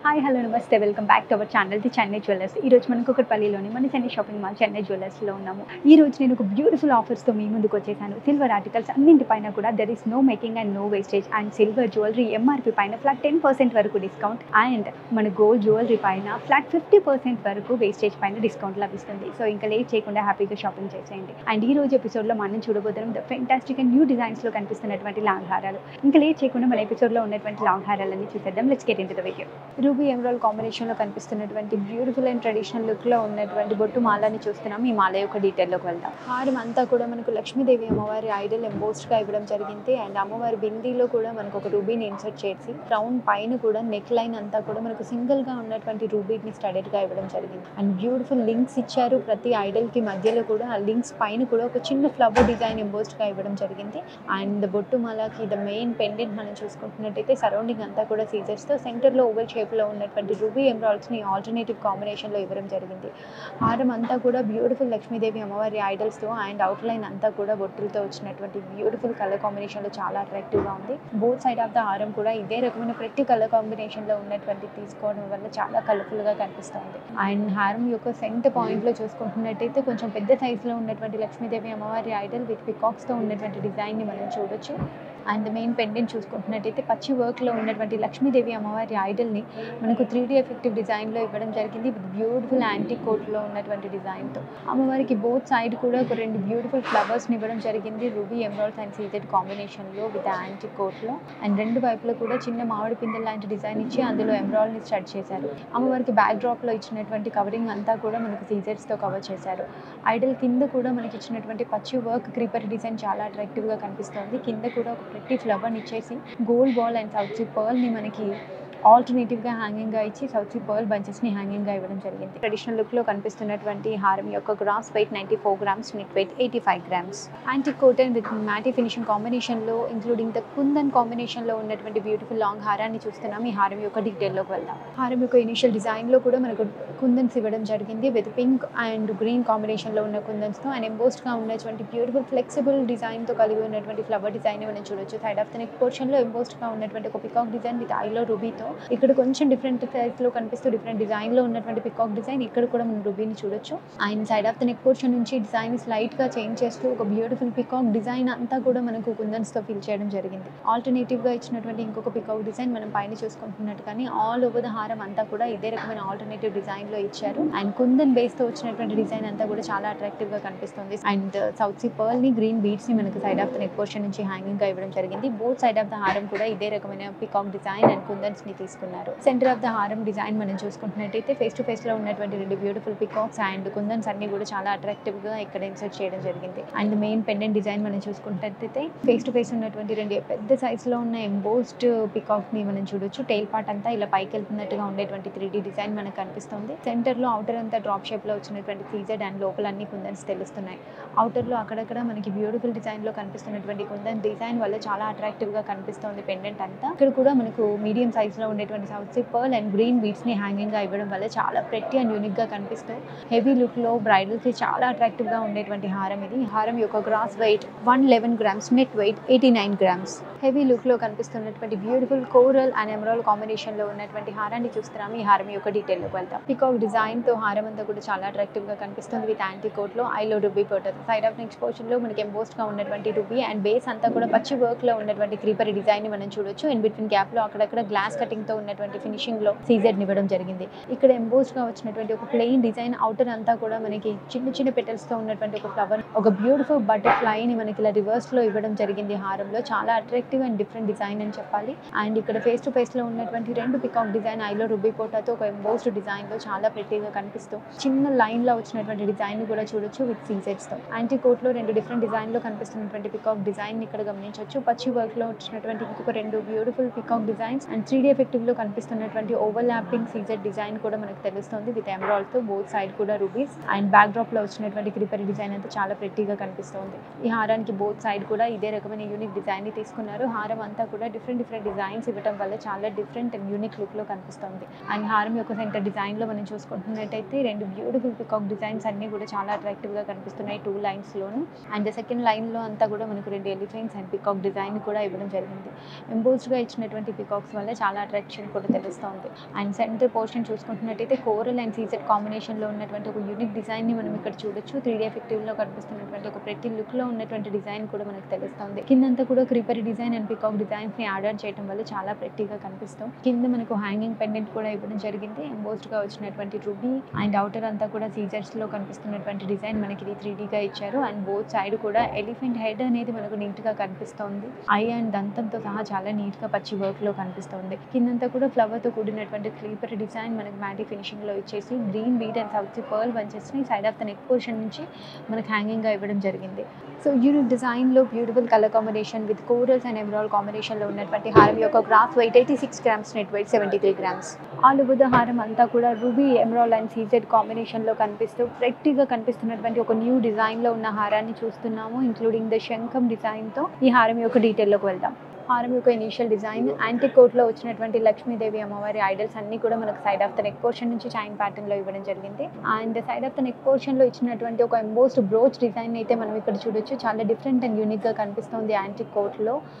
Hi hello నమస్తే welcome back to our channel the Chennai jewellers. ఈ రోజు మనం కుకట్పల్లిలోని మన చెన్నై షాపింగ్ మాల్ చెన్నై జ్యువెలర్స్లో ఉన్నాము. ఈ రోజు నేను ఒక బ్యూటిఫుల్ ఆఫర్స్తో మీ ముందుకు వచ్చేసాను. సిల్వర్ ఆర్టికల్స్ అన్నింటిపైన కూడా there is no making and no wastage and silver jewellery MRP పైన ఫ్లాట్ 10% వరకు డిస్కౌంట్ అండ్ మన గోల్డ్ జ్యువెలరీ పైన ఫ్లాట్ 50% వరకు వేస్టేజ్ పైన డిస్కౌంట్ లభిస్తుంది. సో ఇంకా లేట్ చేయకుండా హ్యాపీగా షాపింగ్ చేసేయండి. అండ్ ఈ రోజు ఎపిసోడ్లో మనం చూడబోతున్నాం ద ఫెంటాస్టిక్ అండ్ న్యూ డిజైన్స్లో కనిపిస్తున్నటువంటి లాంగ్ హారాలు. ఇంకా లేట్ చేయకుండా మన ఎపిసోడ్లో ఉన్నటువంటి లాంగ్ హారాలన్నీ చూసేద్దాం. Let's get into the video. Ruby emerald కాంబినేషన్లో కనిపిస్తున్నటువంటి బ్యూటిఫుల్ అండ్ ట్రెడిషనల్ లుక్లో ఉన్నటువంటి బొట్టు మాలని చూస్తున్నాం. ఈ మాల యొక్క డీటెయిల్లోకి వెళ్దాం. హారం అంతా కూడా మనకు లక్ష్మీదేవి అమ్మవారి ఐడల్ ఎంబోస్డ్గా ఇవ్వడం జరిగింది. అండ్ అమ్మవారి బిందీలో కూడా మనకు ఒక రూబీని ఇన్సర్ట్ చేసి రౌండ్ పైన కూడా నెక్ లైన్ అంతా కూడా మనకు సింగిల్గా ఉన్నటువంటి రూబీని స్టడెడ్గా ఇవ్వడం జరిగింది. అండ్ బ్యూటిఫుల్ లింక్స్ ఇచ్చారు ప్రతి ఐడల్కి మధ్యలో కూడా. ఆ లింక్స్ పైన కూడా ఒక చిన్న ఫ్లవర్ డిజైన్ ఎంబోస్డ్గా ఇవ్వడం జరిగింది. అండ్ బొట్టు మాలకి ద మెయిన్ పెండెంట్ మనం చూసుకుంటున్నట్టయితే సరౌండింగ్ అంతా కూడా సీజర్స్తో సెంటర్లో ఓవెల్ షేప్లో ఉన్నటువంటి రూబీ ఎమరాల్డ్స్ని ఆల్టర్నేటివ్ కాంబినేషన్లో ఇవ్వడం జరిగింది. హారం అంతా కూడా బ్యూటిఫుల్ లక్ష్మీదేవి అమ్మవారి ఐడల్స్తో అండ్ అవుట్లైన్ అంతా కూడా బొట్టులతో వచ్చినటువంటి బ్యూటిఫుల్ కలర్ కాంబినేషన్లో చాలా అట్రాక్టివ్గా ఉంది. బోత్ సైడ్ ఆఫ్ ద హారం కూడా ఇదే రకమైన ప్రతి కలర్ కాంబినేషన్లో ఉన్నటువంటి తీసుకోవడం వల్ల చాలా కలర్ఫుల్గా కనిపిస్తుంది. అండ్ హారం యొక్క సెంటర్ పాయింట్లో చూసుకుంటున్నట్టయితే కొంచెం పెద్ద సైజులో ఉన్నటువంటి లక్ష్మీదేవి అమ్మవారి ఐడల్ విత్ పికాక్స్తో ఉన్నటువంటి డిజైన్ని మనం చూడొచ్చు. అండ్ మెయిన్ పెండెంట్ చూసుకుంటున్నట్టయితే పచ్చి వర్క్లో ఉన్నటువంటి లక్ష్మీదేవి అమ్మవారి ఐడల్ని మనకు 3D ఎఫెక్టివ్ డిజైన్లో ఇవ్వడం జరిగింది. విత్ బ్యూటిఫుల్ యాంటిక్ కోట్లో ఉన్నటువంటి డిజైన్తో అమ్మవారికి బోత్ సైడ్ కూడా ఒక రెండు బ్యూటిఫుల్ ఫ్లవర్స్ని ఇవ్వడం జరిగింది. రూబీ ఎమరాల్డ్స్ అండ్ సీజెడ్ కాంబినేషన్లో విత్ యాంటిక్ కోట్లో. అండ్ రెండు వైపులో కూడా చిన్న మామిడి పిందెల లాంటి డిజైన్ ఇచ్చి అందులో ఎమరాల్డ్ని స్టడ్ చేశారు. అమ్మవారికి బ్యాక్ డ్రాప్లో ఇచ్చినటువంటి కవరింగ్ అంతా కూడా మనకు సీజెడ్స్తో కవర్ చేశారు. ఐడల్ కింద కూడా మనకి ఇచ్చినటువంటి పచ్చి వర్క్ క్రీపర్ డిజైన్ చాలా అట్రాక్టివ్గా కనిపిస్తుంది. కింద కూడా ఒక ప్రతి ఫ్లవర్ని ఇచ్చేసి gold ball and south sea పర్ల్ని మనకి ఆల్టర్నేటివ్గా హ్యాంగింగ్గా ఇచ్చి సౌత్ సీ పర్ల్ బంచెస్ని హ్యాంగింగ్గా ఇవ్వడం జరిగింది. ట్రెడిషనల్ లుక్లో కనిపిస్తున్నటువంటి హారం యొక్క gross weight 94 grams, net weight 85 grams. Antique coating with matte finishing కాంబినేషన్లో ఇంక్లూడింగ్ ద కుందన్ కాంబినేషన్లో ఉన్నటువంటి బ్యూటిఫుల్ లాంగ్ హారాన్ని చూస్తున్నాం. ఈ హారం యొక్క డీటెయిల్లోకి వెళ్దాం. హారం యొక్క ఇనిషియల్ డిజైన్లో కూడా మనకు కుందన్స్ ఇవ్వడం జరిగింది. విత్ పింక్ అండ్ గ్రీన్ కాంబినేషన్లో ఉన్న కుందన్స్తో అండ్ ఎంబోస్డ్గా ఉన్నటువంటి బ్యూటిఫుల్ ఫ్లెక్సిబుల్ డిజైన్తో కలిగి ఉన్నటువంటి ఫ్లవర్ డిజైన్ మనం చూడొచ్చు. సైడ్ ఆఫ్ ద నెక్ పోర్షన్లో ఎంబోస్డ్గా ఉన్నటువంటి ఒక పికాక్ డిజైన్ విత్ ఐలో రూబీతో. ఇక్కడ కొంచెం డిఫరెంట్ సైజ్లో కనిపిస్తూ డిఫరెంట్ డిజైన్లో ఉన్నటువంటి పికాక్ డిజైన్ ఇక్కడ కూడా మనం రూబీని చూడొచ్చు. And side of the neck portion నుంచి డిజైన్ స్లైట్గా చేంజ్ చేస్తూ ఒక బ్యూటిఫుల్ పికాక్ డిజైన్ అంతా కూడా మనకు కుందన్స్తో ఫిల్ చేయడం జరిగింది. ఆల్టర్నేటివ్గా ఇచ్చినటువంటి ఇంకొక పికాక్ డిజైన్ మనం పైన చూసుకుంటున్నట్టు కానీ ఆల్ ఓవర్ ద హారం అంతా కూడా ఇదే రకమైన ఆల్టర్నేటివ్ డిజైన్లో ఇచ్చారు. అండ్ కుందన్ బేస్తో వచ్చినటువంటి డిజైన్ అంతా కూడా చాలా అట్రాక్టివ్గా కనిపిస్తుంది. అండ్ సౌత్ సీ పర్ల్ని గ్రీన్ బీడ్స్ని మనకు side of the neck portion నుంచి హ్యాంగింగ్గా ఇవ్వడం జరిగింది. బోత్ సైడ్ ఆఫ్ ద హారం కూడా ఇదే రకమైన పికాక్ డిజైన్ అండ్ కుందన్స్ని తీసుకున్నారు. సెంటర్ ఆఫ్ ద హారం డిజైన్ మనం చూసుకుంటున్నట్టయితే ఫేస్ టు ఫేస్ లో ఉన్నటువంటి రెండు బ్యూటిఫుల్ పికాక్స్ అండ్ కుందన్స్ అన్ని కూడా చాలా అట్రాక్టివ్ గా ఇక్కడ ఇన్సర్ట్ చేయడం జరిగింది. అండ్ మెయిన్ పెండెంట్ డిజైన్ మనం చూసుకున్నట్టయితే ఫేస్ టు ఫేస్ ఉన్నటువంటి రెండు పెద్ద సైజ్ లో ఉన్న ఎంబోస్డ్ పికాక్ ని మనం చూడొచ్చు. టైల్ పార్ట్ అంతా ఇలా పైకి వెళ్తున్నట్టుగా ఉండేటువంటి 3D డిజైన్ మనకు కనిపిస్తుంది. సెంటర్ లో అవుటర్ అంతా డ్రాప్ షేప్ లో వచ్చినటువంటి సీజెడ్ అండ్ లోపల అన్ని కుందన్స్ తెలుస్తున్నాయి. అవుటర్ లో అక్కడక్కడ మనకి బ్యూటిఫుల్ డిజైన్ లో కనిపిస్తున్నటువంటి కుందన్ డిజైన్ వల్ల చాలా అట్రాక్టివ్ గా కనిపిస్తుంది పెండెంట్ అంతా. ఇక్కడ కూడా మనకు మీడియం సైజ్ లో ఉండేటువంటి south sea pearl and green బీడ్స్ని హ్యాంగింగ్గా ఇవ్వడం వల్ల చాలా ప్రెట్టి అండ్ యూనిక్గా కనిపిస్తూ హెవీ లుక్లో బ్రైడల్కి చాలా అట్రాక్టివ్గా ఉండేటువంటి హారం ఇది. హారం యొక్క gross weight 111 grams, net weight 89 grams. Heavy లుక్లో కనిపిస్తున్నటువంటి బ్యూటిఫుల్ కోరల్ అండ్ ఎమరాల్డ్ కాంబినేషన్లో ఉన్నటువంటి హారాన్ని చూస్తున్నాం. ఈ హారం యొక్క డీటెయిల్లోకి వెళ్తాం. పికాక్ డిజైన్తో హారం అంతా కూడా చాలా అట్రాక్టివ్గా కనిపిస్తుంది విత్ యాంటిక్ కోట్లో ఐలో రూబీ పోటర్. సైడ్ ఆఫ్ నెక్స్ట్ పోర్షన్లో మనకి ఎంబోస్డ్గా ఉన్నటువంటి రూబీ అండ్ బేస్ అంతా కూడా పచ్చి వర్క్లో ఉన్నటువంటి క్రీపర్ డిజైన్ని మనం చూడొచ్చు. ఇన్ బిట్వీన్ గ్యాప్లో అక్కడక్కడ గ్లాస్ కటింగ్తో ఉన్నటువంటి ఫినిషింగ్ లో సీజెడ్ ఇవ్వడం జరిగింది. ఇక్కడ ఎంబోస్డ్ గా వచ్చినటువంటి ఒక ప్లెయిన్ డిజైన్ అవుటర్ అంతా కూడా మనకి చిన్న చిన్న పెటల్స్ తో ఉన్నటువంటి ఒక ఫ్లవర్, ఒక బ్యూటిఫుల్ బటర్ఫ్లై ని మనకి ఇలా రివర్స్ లో ఇవ్వడం జరిగింది. హారంలో చాలా అట్రాక్టివ్ అండ్ డిఫరెంట్ డిజైన్ అని చెప్పాలి. అండ్ ఇక్కడ ఫేస్ టు ఫేస్ లో ఉన్నటువంటి రెండు పికాక్ డిజైన్ ఐలో రూబీ పోటాతో ఒక ఎంబోస్డ్ డిజైన్ లో చాలా ప్రెట్టీగా కనిపిస్తూ చిన్న లైన్ లో వచ్చినటువంటి డిజైన్ ని కూడా చూడొచ్చు విత్ సీజెడ్స్ తో. యాంటీ కోట్ లో రెండు డిఫరెంట్ డిజైన్ లో కనిపిస్తున్నటువంటి పికాక్ డిజైన్ ఇక్కడ గమనించవచ్చు. పచ్చి వర్క్ లో వచ్చినటువంటి ఇంకొక రెండు beautiful peacock designs and 3D effective లో కనిపిస్తున్నటువంటి ఓవర్లాపింగ్ సీజెడ్ డిజైన్ కూడా మనకు తెలుస్తుంది విత్ ఎమరాల్డ్ తో. బోత్ సైడ్ కూడా రూబీస్ అండ్ బ్యాక్ డ్రాప్ లో వచ్చినటువంటి క్రీపర్ డిజైన్ అంతా చాలా ప్రెట్టీగా కనిపిస్తుంది. ఈ హారానికి బోత్ సైడ్ కూడా ఇదే రకమైన యూనిక్ డిజైన్ ని తీసుకున్నారు. హారం అంతా కూడా డిఫరెంట్ డిజైన్స్ ఇవ్వడం వల్ల చాలా డిఫరెంట్ అండ్ యూనిక్ లుక్ లో కనిపిస్తుంది. అండ్ హారం యొక్క సెంటర్ డిజైన్ లో మనం చూసుకుంటున్నట్టయితే రెండు బ్యూటిఫుల్ పికాక్ డిజైన్స్ అన్ని కూడా చాలా అట్రాక్టివ్ గా కనిపిస్తున్నాయి. టూ లైన్స్లోను. అండ్ సెకండ్ లైన్లో అంతా కూడా మనకు 2 ఎలిఫెంట్స్ అండ్ పికాక్ డిజైన్ కూడా ఇవ్వడం జరిగింది. ఎంబోస్డ్గా ఇచ్చినటువంటి పికాక్స్ వల్ల చాలా అట్రాక్షన్ కూడా తెలుస్తుంది. అండ్ సెంటర్ పోర్షన్ చూసుకుంటున్నట్టయితే కోరల్ అండ్ సీజెడ్ కాంబినేషన్లో ఉన్నటువంటి ఒక యూనిక్ డిజైన్ని మనం ఇక్కడ చూడొచ్చు. 3D ఎఫెక్టివ్లో కనిపిస్తున్నటువంటి ఒక ప్రతి లుక్లో ఉన్నటువంటి డిజైన్ కూడా మనకు తెలుస్తుంది. కిందంతా కూడా క్రీపరీ డిజైన్ అండ్ పికాక్ డిజైన్స్ని యాడ్ ఆన్ చేయడం వల్ల చాలా ప్రెట్టీగా కనిపిస్తాం. కింద మనకు హ్యాంగింగ్ పెండెంట్ కూడా ఇవ్వడం జరిగింది. ఎంబోస్డ్గా వచ్చినటువంటి రూబీ అండ్ అవుటర్ అంతా కూడా సీజర్స్లో కనిపిస్తున్నటువంటి డిజైన్ మనకి ఇది 3Dగా ఇచ్చారు. అండ్ బోత్ సైడ్ కూడా ఎలిఫెంట్ హెడ్ అనేది మనకు నీట్గా కనిపిస్తుంది. ఐ అండ్ దంతంతో సహా చాలా నీట్గా పచ్చి వర్క్లో కనిపిస్తుంది. కిందంతా కూడా ఫ్లవర్తో కూడినటువంటి క్రీపరీ డిజైన్ మనకి మ్యాటీ ఫినిషింగ్లో ఇచ్చేసి green bead and south pearl బంచెస్ని side of the neck portion నుంచి మనకు హ్యాంగింగ్గా ఇవ్వడం జరిగింది. సో యూనిక్ డిజైన్లో beautiful colour combination with corals and emerald కాంబినేషన్లో ఉన్నటువంటి హారం యొక్క gross weight 86 grams, net weight 73 grams. All over the హారం అంతా కూడా రూబీ, ఎమరాల్డ్ అండ్ సీజెడ్ కాంబినేషన్లో కనిపిస్తూ ప్రెట్టీగా కనిపిస్తున్నటువంటి ఒక న్యూ డిజైన్లో ఉన్న హారాన్ని చూస్తున్నాము, ఇంక్లూడింగ్ ద శంఖం డిజైన్తో. ఈ హారం యొక్క డీటెయిల్లోకి వెళ్దాం. హారం యొక్క ఇనీషియల్ డిజైన్ యాంటిక్ కోట్లో వచ్చినటువంటి లక్ష్మీదేవి అమ్మవారి ఐడల్స్ అన్ని కూడా మనకు side of the neck portion నుంచి చైన్ ప్యాటర్న్లో ఇవ్వడం జరిగింది. And side of the neck పోర్షన్లో ఇచ్చినటువంటి ఒక ఎంబోస్డ్ బ్రోచ్ డిజైన్ అయితే మనం ఇక్కడ చూడొచ్చు. చాలా డిఫరెంట్ అండ్ యూనిక్గా కనిపిస్తుంది. యాంటిక్ కోట్లో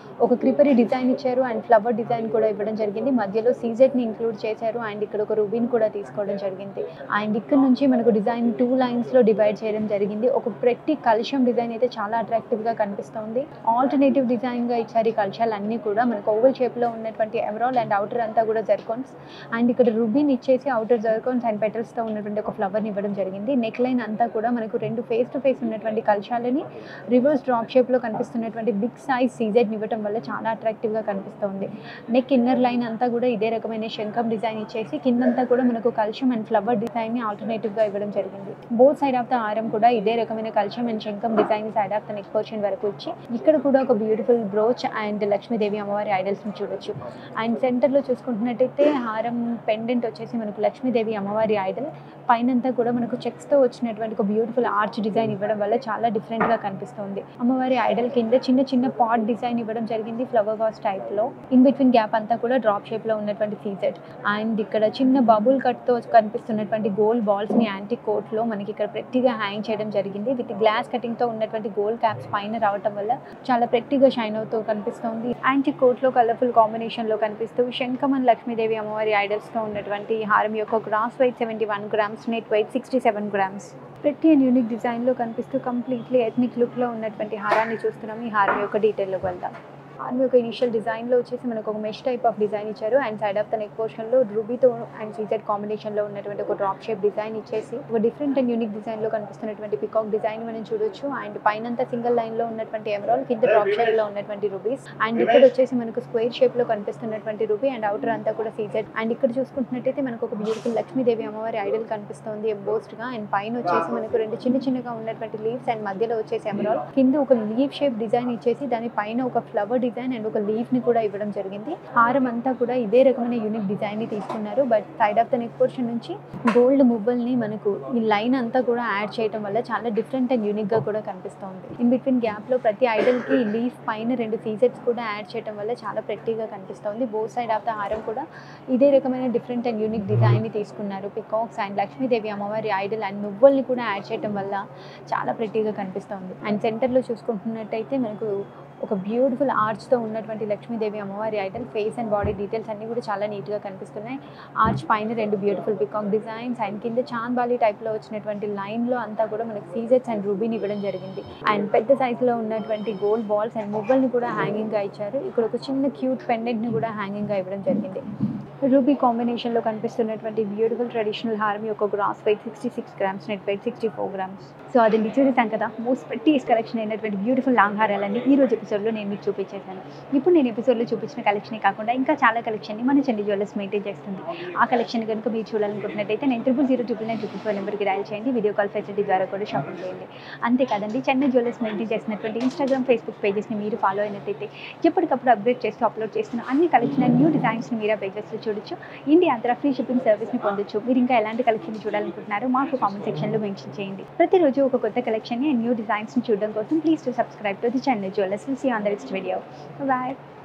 ఒక క్రిపరీ డిజైన్ ఇచ్చారు అండ్ ఫ్లవర్ డిజైన్ కూడా ఇవ్వడం జరిగింది. మధ్యలో సీజెడ్ని ఇంక్లూడ్ చేశారు అండ్ ఇక్కడ ఒక రూబీని కూడా తీసుకోవడం జరిగింది. అండ్ ఇక్కడ నుంచి మనకు డిజైన్ 2 లైన్స్లో డివైడ్ చేయడం జరిగింది. ఒక ప్రతి కలుషం డిజైన్ అయితే చాలా అట్రాక్టివ్గా కనిపిస్తుంది. ఆల్టర్నేటివ్ డిజైన్గా ఇచ్చారు ఈ కలుషాలు అన్నీ కూడా. మనకు ఓవల్ షేప్లో ఉన్నటువంటి ఎమరాల్డ్ అండ్ అవుటర్ అంతా కూడా జర్కోన్స్ అండ్ ఇక్కడ రూబీని ఇచ్చేసి అవుటర్ జర్కోన్స్ అండ్ పెటల్స్తో ఉన్నటువంటి ఒక ఫ్లవర్ని ఇవ్వడం జరిగింది. నెక్ లైన్ అంతా కూడా మనకు 2 ఫేస్ టు ఫేస్ ఉన్నటువంటి కలుషాలని రివర్స్ డ్రాప్ షేప్లో కనిపిస్తున్నటువంటి బిగ్ సైజ్ సీజెడ్ని ఇవ్వడం వల్ల చాలా అట్రాక్టివ్గా కనిపిస్తుంది. నెక్ ఇన్నర్ లైన్ అంతా కూడా ఇదే రకమైన శంఖం డిజైన్ ఇచ్చేసి కిందంతా కూడా మనకు కలుషం అండ్ ఫ్లవర్ డిజైన్ని ఆల్టర్నేటివ్గా ఇవ్వడం జరిగింది. బోత్ సైడ్ ఆఫ్ ద హారం కూడా ఇదే రకమైన కలుషం అండ్ శంఖం design side of the neck portion వరకు ఇచ్చి ఇక్కడ కూడా ఒక బ్యూటిఫుల్ బ్రోచ్ అండ్ లక్ష్మీదేవి అమ్మవారి ఐడల్స్ని చూడొచ్చు. అండ్ సెంటర్లో చూసుకుంటున్నట్టయితే హారం పెండెంట్ వచ్చేసి మనకు లక్ష్మీదేవి అమ్మవారి ఐడల్ పైనంతా కూడా మనకు చెక్స్తో వచ్చినటువంటి ఒక బ్యూటిఫుల్ ఆర్చ్ డిజైన్ ఇవ్వడం వల్ల చాలా డిఫరెంట్గా కనిపిస్తుంది. అమ్మవారి ఐడల్ కింద చిన్న చిన్న పాట్ డిజైన్ ఇవ్వడం జరిగింది ఫ్లవర్ వాస్ టైప్లో. ఇన్ బిట్వీన్ గ్యాప్ అంతా కూడా డ్రాప్ షేప్లో ఉన్నటువంటి సీజెడ్ అండ్ ఇక్కడ చిన్న బబుల్ కట్తో కనిపిస్తున్నటువంటి గోల్డ్ బాల్స్ని యాంటిక్ కోట్లో మనకి ఇక్కడ ప్రెట్టీగా హ్యాంగ్ చేయడం జరిగింది. విత్ గ్లాస్ కటింగ్తో ఉన్నటువంటి గోల్డ్ క్యాప్స్ పైన రావటం వల్ల చాలా ప్రెట్టీగా షైన్ అవుతూ కనిపిస్తుంది. యాంటిక్ కోట్లో కలర్ఫుల్ కాంబినేషన్లో కనిపిస్తూ శంఖం అండ్ లక్ష్మీదేవి అమ్మవారి ఐడల్స్తో ఉన్నటువంటి హారం యొక్క gross weight 71 grams, net weight 67 grams. ప్రతి అండ్ యూనిక్ డిజైన్లో కనిపిస్తూ కంప్లీట్లీ ఎథ్నిక్ లుక్లో ఉన్నటువంటి హారాన్ని చూస్తున్నాం. ఈ హారం యొక్క డీటెయిల్లోకి వెళ్దాం. హారం యొక్క ఇనిషియల్ డిజైన్లో వచ్చేసి మనకు ఒక మెష్ టైప్ ఆఫ్ డిజైన్ ఇచ్చారు and side of the neck పోర్షన్లో రూబీతో అండ్ సీజెడ్ కాంబినేషన్లో ఉన్నటువంటి ఒక డ్రాప్ షేప్ డిజైన్ ఇచ్చేసి ఒక డిఫరెంట్ అండ్ యూనిక్ డిజైన్లో కనిపిస్తున్నటువంటి పికాక్ డిజైన్ మనం చూడొచ్చు. అండ్ పైనంతా సింగిల్ లైన్లో ఉన్నటువంటి ఎమరాల్డ్, కింద డ్రాప్ షేప్లో ఉన్నటువంటి రూబీస్ అండ్ ఇక్కడ వచ్చేసి మనకు స్క్వేర్ షేప్లో కనిపిస్తున్నటువంటి రూబీ అండ్ అవుటర్ అంతా కూడా సీజెడ్. అండ్ ఇక్కడ చూసుకుంటున్నట్టయితే మనకు ఒక బ్యూటిఫుల్ లక్ష్మీదేవి అమ్మవారి ఐడల్ కనిపిస్తుంది ఎంబోస్డ్గా. అండ్ పైన వచ్చేసి మనకు 2 చిన్న చిన్నగా ఉన్నటువంటి లీవ్స్ అండ్ మధ్యలో వచ్చేసి ఎమరాల్డ్, కింద ఒక లీవ్ షేప్ డిజైన్ ఇచ్చేసి దాని పైన ఒక ఫ్లవర్ డిజైన్ అండ్ ఒక లీఫ్ ని కూడా ఇవ్వడం జరిగింది. హారం అంతా కూడా ఇదే రకమైన యూనిక్ డిజైన్ ని తీసుకున్నారు. But side of the neck portion నుంచి గోల్డ్ మువ్వల్ని మనకు ఈ లైన్ అంతా కూడా యాడ్ చేయడం వల్ల చాలా డిఫరెంట్ అండ్ యూనిక్ గా కూడా కనిపిస్తుంది. ఇన్ బిట్వీన్ గ్యాప్ లో ప్రతి ఐడల్ కి లీఫ్ పైన 2 సీజెట్స్ కూడా యాడ్ చేయడం వల్ల చాలా ప్రెట్టీగా కనిపిస్తుంది. బోత్ సైడ్ ఆఫ్ ద హారం కూడా ఇదే రకమైన డిఫరెంట్ అండ్ యూనిక్ డిజైన్ ని తీసుకున్నారు. పికాక్స్ అండ్ లక్ష్మీదేవి అమ్మవారి ఐడల్ అండ్ మువ్వల్ని కూడా యాడ్ చేయడం వల్ల చాలా ప్రెట్టీగా కనిపిస్తుంది. అండ్ సెంటర్ లో చూసుకుంటున్నట్టయితే మనకు ఒక బ్యూటిఫుల్ ఆర్చ్తో ఉన్నటువంటి లక్ష్మీదేవి అమ్మవారి Idol face and body details అన్నీ కూడా చాలా నీట్గా కనిపిస్తున్నాయి. ఆర్చ్ పైన 2 బ్యూటిఫుల్ పికాక్ డిజైన్స్ అండ్ కింద చాంద్బాలి టైప్లో వచ్చినటువంటి లైన్లో అంతా కూడా మనకి సీజెట్స్ అండ్ రూబీని ఇవ్వడం జరిగింది. అండ్ పెద్ద సైజులో ఉన్నటువంటి గోల్డ్ బాల్స్ అండ్ మువ్వల్ని కూడా హ్యాంగింగ్గా ఇచ్చారు. ఇక్కడ ఒక చిన్న క్యూట్ పెండెంట్ని కూడా హ్యాంగింగ్గా ఇవ్వడం జరిగింది. రూబీ కాంబినేషన్లో కనిపిస్తున్నటువంటి బ్యూటిఫుల్ ట్రెడిషనల్ హారం యొక్క gross weight 66 grams, net weight 64 grams. So అది చూసేసాం కదా, మోస్ట్ ప్రెట్టియస్ట్ కలెక్షన్ అయినటువంటి బ్యూటిఫుల్ లాంగ్ హారాలన్నీ ఈ రోజు ఎపిసోడ్లో నేను మీకు చూపించేశాను. ఇప్పుడు నేను ఎపిసోడ్లో చూపించిన కలెక్షనే కాకుండా ఇంకా చాలా కలెక్షన్ని మన చండీ జ్యువెలర్స్ మెయింటైన్ చేస్తుంది. ఆ కలెక్షన్ కనుక మీరు చూడాలనుకుంటున్నట్టయితే 900999 నెంబర్కి డయల్ చేయండి. వీడియో కాల్ ఫెసిలిటీ ద్వారా కూడా షాపింగ్ చేయండి. అంతేకాదండి, చండీ జ్యువెలర్స్ మెయింటైన్ చేస్తున్నటువంటి ఇన్స్టాగ్రామ్, ఫేస్బుక్ పేజెస్ని మీరు ఫాలో అయినట్టయితే ఎప్పటికప్పుడు అప్డేట్ చేస్తూ అప్లోడ్ చేస్తున్న అన్ని కలెక్షన్ అండ్ న్యూ డిజైన్స్ని మీరు ఆ పేజెస్లో చూడొచ్చు. ఇండియా అంతా ఫ్రీ షిప్పింగ్ సర్వీస్ని పొందొచ్చు. మీరు ఇంకా ఎలాంటి కలెక్షన్ చూడాలనుకుంటున్నారో మాకు కామెంట్ సెక్షన్లో మెన్షన్ చేయండి. ప్రతిరోజు ఒక కొత్త కలెక్షన్ అండ్ న్యూ డిజైన్స్ని చూడడం కోసం please to subscribe to the Chandi jewellers. Will see you on the next video. Bye.